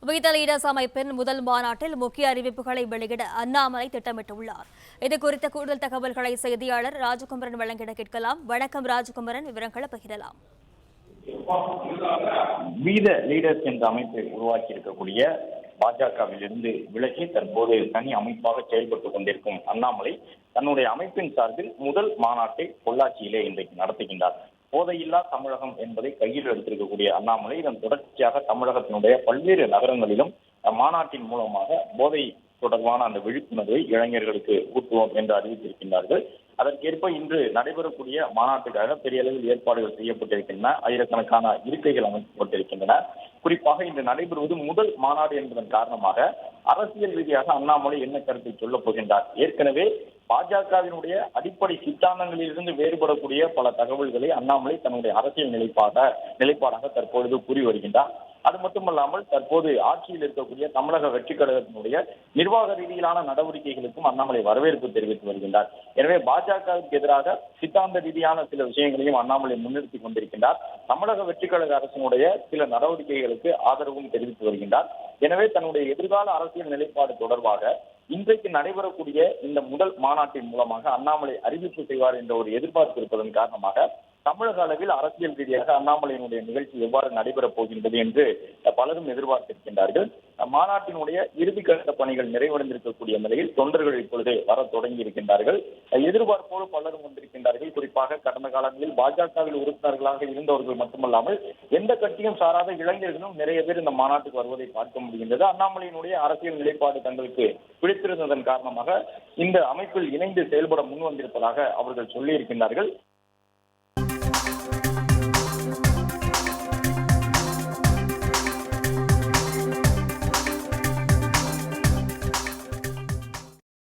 We leaders அமைப்பின் முதல் மாநாட்டில் முக்கிய அறிவிப்புகளை வெளியிட அண்ணாமலை திட்டமிட்டுள்ளார். இதுகுறித்த கூடுதல் தகவல்களை செய்தியாளர் ராஜகுமரன் வழங்கிட கேட்கலாம். வணக்கம் ராஜகுமரன், விவரங்களை பகிரலாம். வீத லீடர்ஸ் என்ற அமைப்பை உருவாக்கி இருக்கக்கூடிய பாஜகவில் இருந்து விலகி தற்போது தனி அமைப்பாக செயல்பட்டுக் கொண்டிருக்கும் அண்ணாமலை தன்னுடைய அமைப்பின் சார்பில் முதல் மாநாட்டை பொள்ளாச்சியிலே இன்றைக்கு நடத்துகின்றார். போதையில்லா தமிழகம் என்பதை கையில் எடுத்திருக்கக்கூடிய அண்ணாமலை இதன் தொடர்ச்சியாக தமிழகத்தினுடைய பல்வேறு நகரங்களிலும் மாநாட்டின் மூலமாக போதை தொடர்பான அந்த விழிப்புணர்வை இளைஞர்களுக்கு ஊட்டுவோம் என்று அறிவித்திருக்கின்றார்கள். அதற்கேற்ப இன்று நடைபெறக்கூடிய மாநாட்டுக்காக பெரிய அளவில் ஏற்பாடுகள் செய்யப்பட்டிருக்கின்றன. ஆயிரக்கணக்கான இருக்கைகள் அமைக்கப்பட்டிருக்கின்றன. குறிப்பாக இன்று நடைபெறுவது முதல் மாநாடு என்பதன் காரணமாக அரசியல் ரீதியாக அண்ணாமலை என்ன கருத்தை சொல்லப் போகின்றார். ஏற்கனவே பாஜகவினுடைய அடிப்படை சித்தாந்தங்களிலிருந்து வேறுபடக்கூடிய பல தகவல்களை அண்ணாமலை தன்னுடைய அரசியல் நிலைப்பாடாக தற்பொழுது கூறி வருகின்றார். அது மட்டுமல்லாமல் தற்போது ஆட்சியில் இருக்கக்கூடிய தமிழக வெற்றிக் கழகத்தினுடைய நிர்வாக ரீதியிலான நடவடிக்கைகளுக்கும் அண்ணாமலை வரவேற்பு தெரிவித்து வருகின்றார். எனவே பாஜகவுக்கு எதிராக சித்தாந்த ரீதியான சில விஷயங்களையும் அண்ணாமலை முன்னிறுத்திக் கொண்டிருக்கின்றார். தமிழக வெற்றிக் கழக அரசினுடைய சில நடவடிக்கைகளுக்கு ஆதரவும் தெரிவித்து வருகின்றார். எனவே தன்னுடைய எதிர்கால அரசியல் நிலைப்பாடு தொடர்பாக இன்றைக்கு நடைபெறக்கூடிய இந்த முதல் மாநாட்டின் மூலமாக அண்ணாமலை அறிவிப்பு செய்வார் என்ற ஒரு எதிர்பார்ப்பு இருப்பதன் காரணமாக தமிழக அளவில் அரசியல் ரீதியாக அண்ணாமலையினுடைய நிகழ்ச்சி எவ்வாறு நடைபெறப் போகின்றது என்று பலரும் எதிர்பார்த்திருக்கின்றார்கள். மாநாட்டினுடைய இறுதிக்கட்ட பணிகள் நிறைவடைந்திருக்கக்கூடிய நிலையில் தொண்டர்கள் இப்பொழுது வர தொடங்கி இருக்கின்றார்கள். எதிர்பார்ப்போடு பலரும் வந்திருக்கின்றார்கள். குறிப்பாக கடந்த காலங்களில் பாஜகவில் உறுப்பினர்களாக இருந்தவர்கள் மட்டுமல்லாமல் எந்த கட்சியும் சாராத இளைஞர்களும் நிறைய பேர் இந்த மாநாட்டுக்கு வருவதை பார்க்க முடிகின்றது. அண்ணாமலையினுடைய அரசியல் நிலைப்பாடு தங்களுக்கு பிடித்திருந்ததன் காரணமாக இந்த அமைப்பில் இணைந்து செயல்பட முன் வந்திருப்பதாக அவர்கள் சொல்லி இருக்கின்றார்கள்.